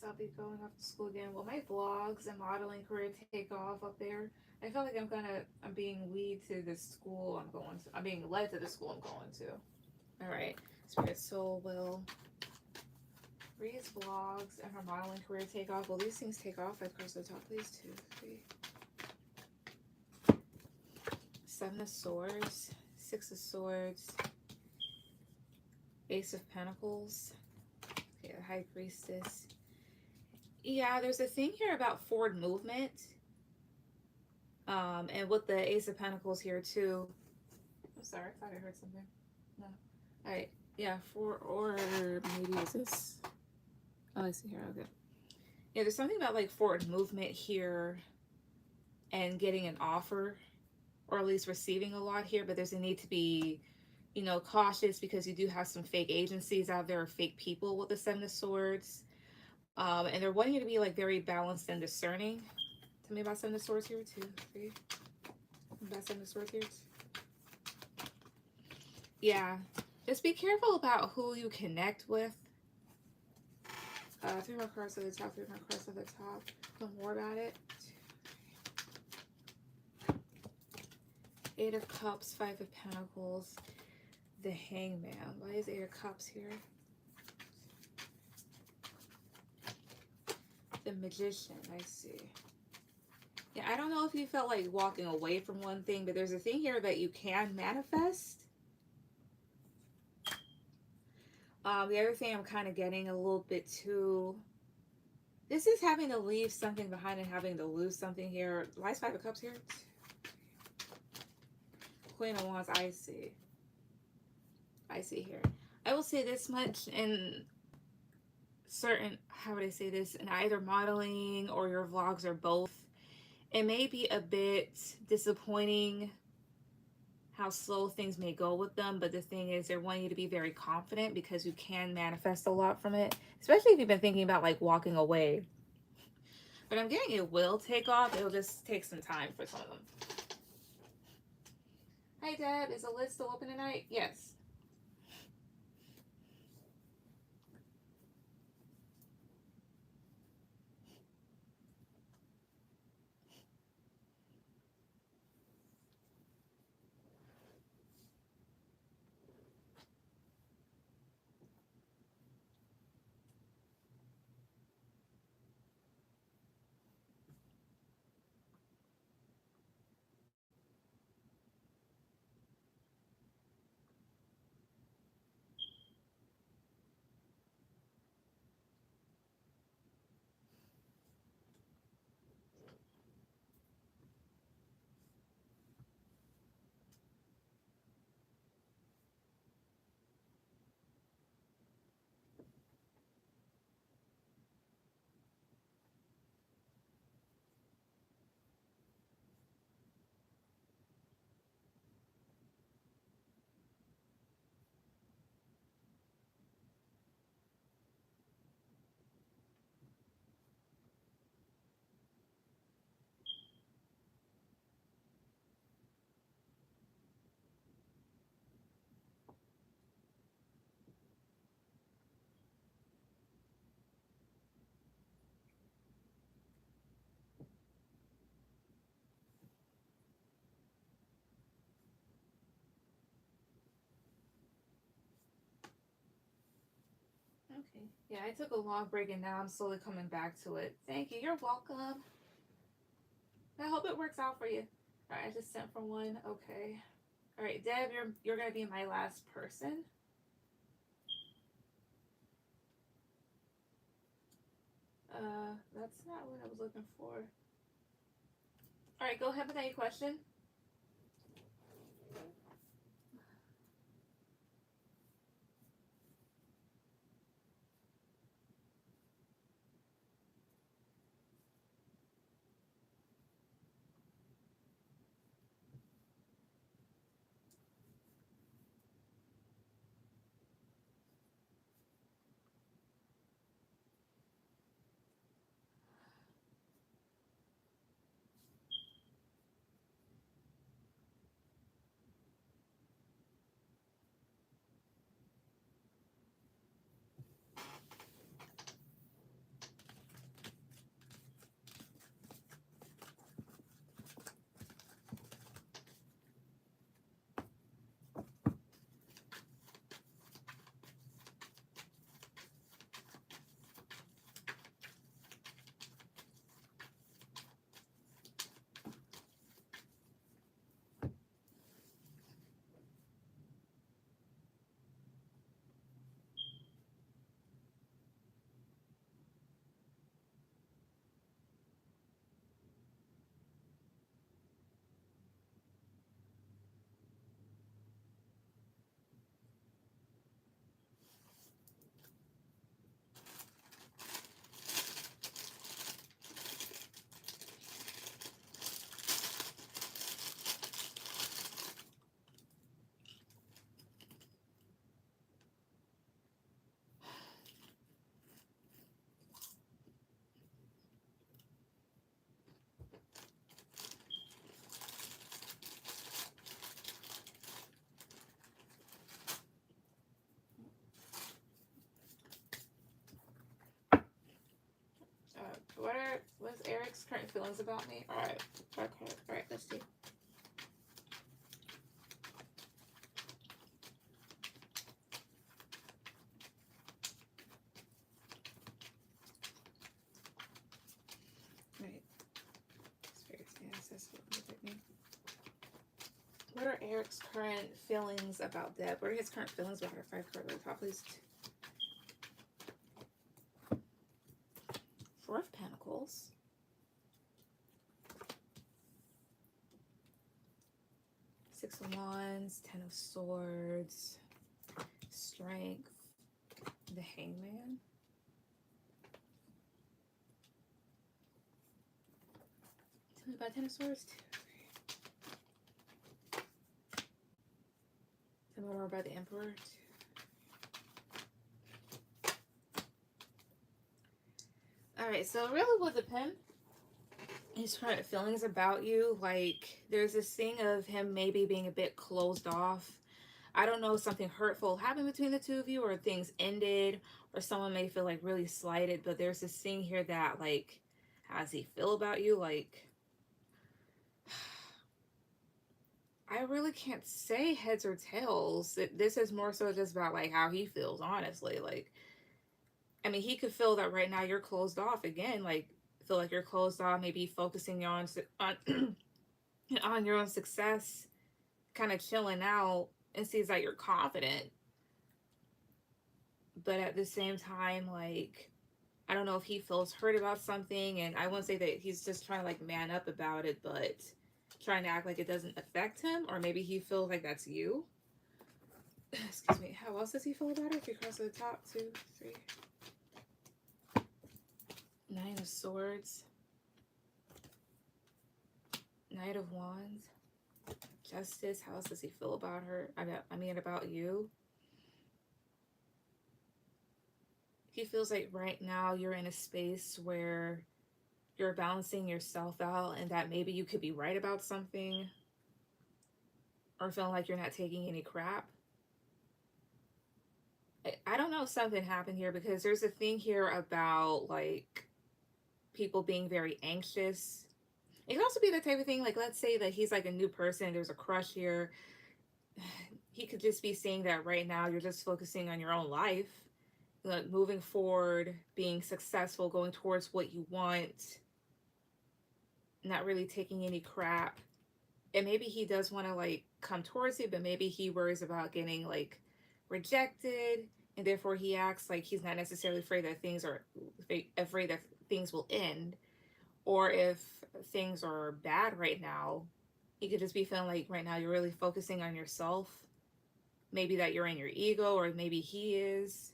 So I'll be going off to school again. Will my vlogs and modeling career take off up there? I feel like I'm being lead to the school I'm going to. I'm being led to the school I'm going to. All right. Spirit Soul will Ree's vlogs and her modeling career take off. Will these things take off? I've crossed the top, please. 2, 3. 7 of Swords, 6 of Swords, Ace of Pentacles, okay, the High Priestess. Yeah, there's a thing here about forward movement. And with the Ace of Pentacles here too. I'm sorry, I thought I heard something. No. Alright, yeah, or maybe is this? Oh, I see here, okay. Yeah, there's something about like forward movement here and getting an offer, or at least receiving a lot here, but there's a need to be, you know, cautious because you do have some fake agencies out there, or fake people with the 7 of Swords. And they're wanting you to be like very balanced and discerning. Tell me about 7 of Swords here, 2, 3. About 7 of Swords here. Yeah, just be careful about who you connect with. 3 more cards at the top, 3 more cards at the top. Know more about it. 8 of Cups, 5 of Pentacles, the Hangman. Why is 8 of Cups here? The Magician, I see. Yeah, I don't know if you felt like walking away from one thing, but there's a thing here that you can manifest. The other thing I'm kind of getting a little bit too, this is having to leave something behind and having to lose something here. Why is 5 of Cups here? Queen of Wands, I see. I see here. I will say this much in certain, how would I say this, in either modeling or your vlogs or both, it may be a bit disappointing how slow things may go with them, but the thing is they're wanting you to be very confident because you can manifest a lot from it, especially if you've been thinking about like walking away. But I'm getting it will take off. It'll just take some time for some of them. Hi Deb, is the lid still open tonight? Yes. Okay. Yeah, I took a long break and now I'm slowly coming back to it. Thank you. You're welcome. I hope it works out for you. All right, I just sent for one. Okay. All right, Deb, you're gonna be my last person. That's not what I was looking for. All right, go ahead with any question. Eric's current feelings about me? Alright. Okay. Alright, let's see. Right. What are Eric's current feelings about Deb? What are his current feelings about her? 5 card at the top, please. 4 of Pentacles. 6 of Wands, 10 of Swords, Strength, the Hangman. Tell me about 10 of Swords. Tell me more about the Emperor. Alright, so it really will depend. His current feelings about you, like there's this thing of him maybe being a bit closed off. I don't know, something hurtful happened between the two of you, or things ended, or someone may feel like really slighted, but there's this thing here that like, how does he feel about you? Like, I really can't say heads or tails. This is more so just about like how he feels, honestly. Like, I mean, he could feel that right now you're closed off again, like feel like you're closed off, maybe focusing on on your own success, kind of chilling out, and sees that you're confident, but at the same time, like, I don't know if he feels hurt about something, and I won't say that he's just trying to like man up about it, but trying to act like it doesn't affect him, or maybe he feels like that's you. Excuse me. How else does he feel about it? 3 across the top, 2, 3. 9 of Swords, Knight of Wands, Justice. How else does he feel about her? I mean, about you. He feels like right now you're in a space where you're balancing yourself out, and that maybe you could be right about something, or feeling like you're not taking any crap. I don't know if something happened here, because there's a thing here about like people being very anxious. It could also be the type of thing, like, let's say that he's like a new person, there's a crush here. He could just be seeing that right now you're just focusing on your own life, like moving forward, being successful, going towards what you want, not really taking any crap. And maybe he does want to like come towards you, but maybe he worries about getting like rejected, and therefore he acts like he's not necessarily afraid that things will end. Or if things are bad right now, you could just be feeling like right now you're really focusing on yourself. Maybe that you're in your ego, or maybe he is.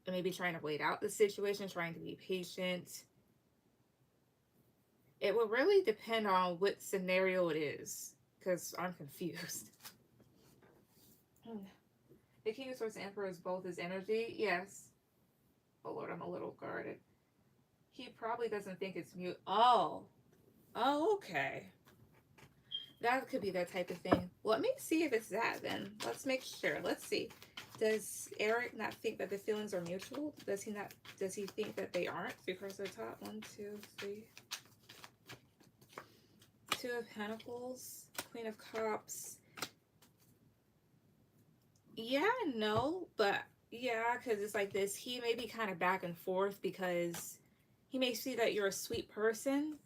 And maybe trying to wait out the situation, trying to be patient. It will really depend on what scenario it is, because I'm confused. The King of Swords and Emperor is both his energy. Yes. Oh Lord, I'm a little guarded. He probably doesn't think it's mute. Oh, okay. That could be that type of thing. Let me see if it's that then. Let's make sure. Let's see. Does Eric not think that the feelings are mutual? Does he think that they aren't? 3 cards at the top. 1, 2, 3. 2 of Pentacles. Queen of Cups. Yeah, no, but yeah, because it's like this. He may be kind of back and forth, because he may see that you're a sweet person.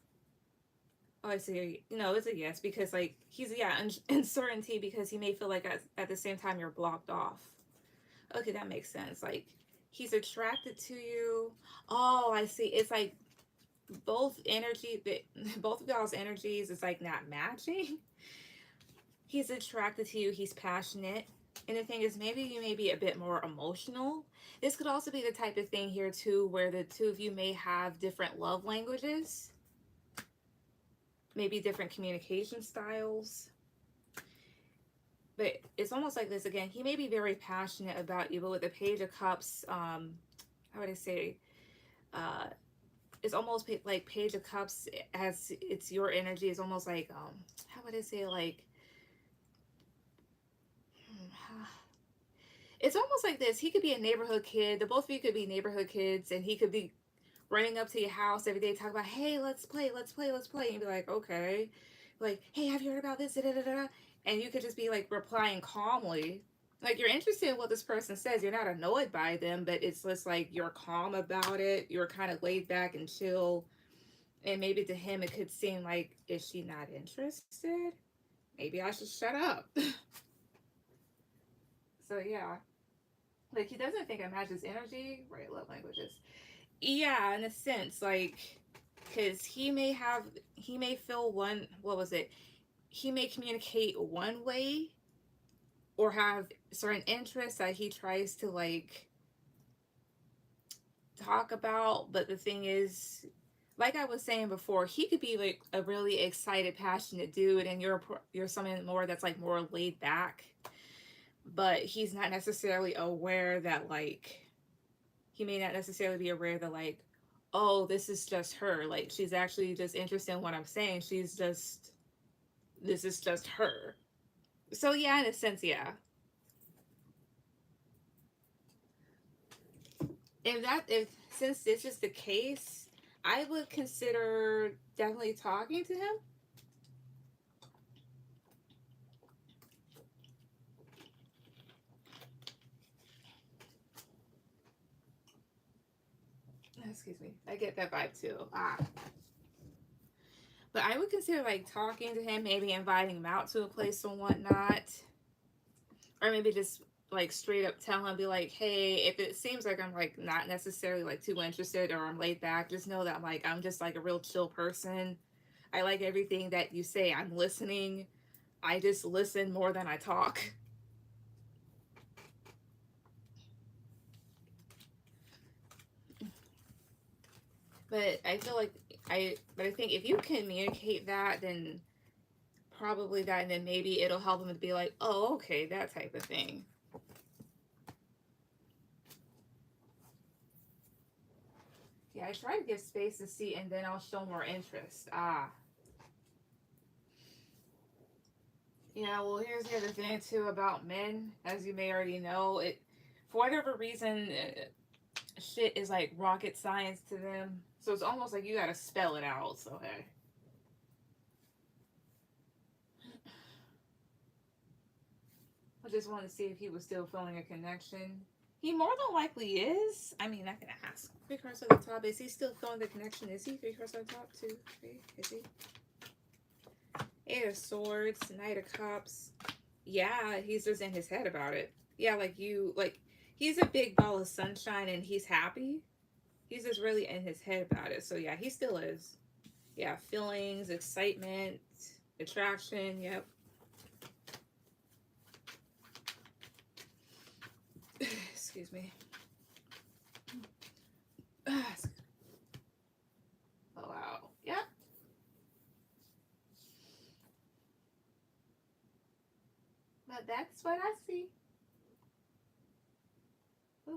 Oh, I see. No, it's a yes, because like he's, yeah, uncertainty, because he may feel like at the same time you're blocked off. Okay, that makes sense. Like he's attracted to you. Oh, I see. It's like both of y'all's energies is like not matching. He's attracted to you. He's passionate. And the thing is, maybe you may be a bit more emotional. This could also be the type of thing here too, where the two of you may have different love languages. Maybe different communication styles. But it's almost like this again. He may be very passionate about you, but with the Page of Cups, how would I say? It's almost like Page of Cups, as it's your energy. It's almost like, how would I say, like, it's almost like this. He could be a neighborhood kid. The both of you could be neighborhood kids, and he could be running up to your house every day, talk about, hey, let's play, let's play, let's play. And you'd be like, okay. Like, hey, have you heard about this? Da, da, da, da. And you could just be like replying calmly. Like, you're interested in what this person says. You're not annoyed by them, but it's just like you're calm about it. You're kind of laid back and chill. And maybe to him, it could seem like, is she not interested? Maybe I should shut up. So, yeah. Like, he doesn't think I match his energy. Right, love languages. Yeah, in a sense, like, because he may feel one, what was it? He may communicate one way or have certain interests that he tries to, like, talk about. But the thing is, like I was saying before, he could be like a really excited, passionate dude, and you're someone more that's like more laid back. But he's not necessarily aware that, like, he may not necessarily be aware that, like, oh, this is just her. Like, she's actually just interested in what I'm saying. This is just her. So yeah, in a sense, yeah. If since this is the case, I would consider definitely talking to him. Excuse me. I get that vibe too. But I would consider like talking to him, maybe inviting him out to a place and whatnot. Or maybe just like straight up tell him, be like, hey, if it seems like I'm like not necessarily like too interested or I'm laid back, just know that like I'm just like a real chill person. I like everything that you say. I'm listening. I just listen more than I talk. But I feel like but I think if you communicate that, then probably that, and then maybe it'll help him to be like, oh, okay, that type of thing. Yeah, I try to give space to see, and then I'll show more interest. Yeah. Well, here's the other thing too about men, as you may already know, it for whatever reason, shit is like rocket science to them. So it's almost like you gotta spell it out. So hey. I just wanted to see if he was still feeling a connection. He more than likely is. I mean, I can ask. Three cards at the top. Is he still feeling the connection? Is he? Three cards at the top. Two, three. Is he? Eight of Swords. Knight of Cups. Yeah, he's just in his head about it. Yeah, like you, like he's a big ball of sunshine and he's happy. He's just really in his head about it. So yeah, he still is. Yeah, feelings, excitement, attraction. Yep. Excuse me. Oh wow. Yep. But that's what I see. All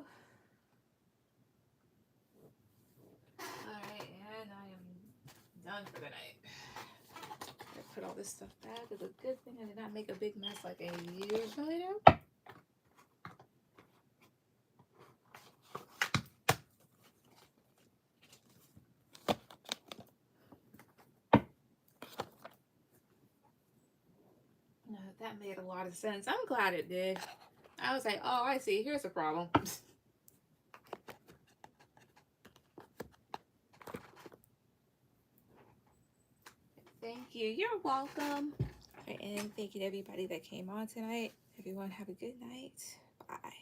right, and I am done for the night. I put all this stuff back. It's a good thing I did not make a big mess like I usually do. That made a lot of sense. I'm glad it did. I was like, oh, I see. Here's the problem. Thank you. You're welcome. And thank you to everybody that came on tonight. Everyone have a good night. Bye.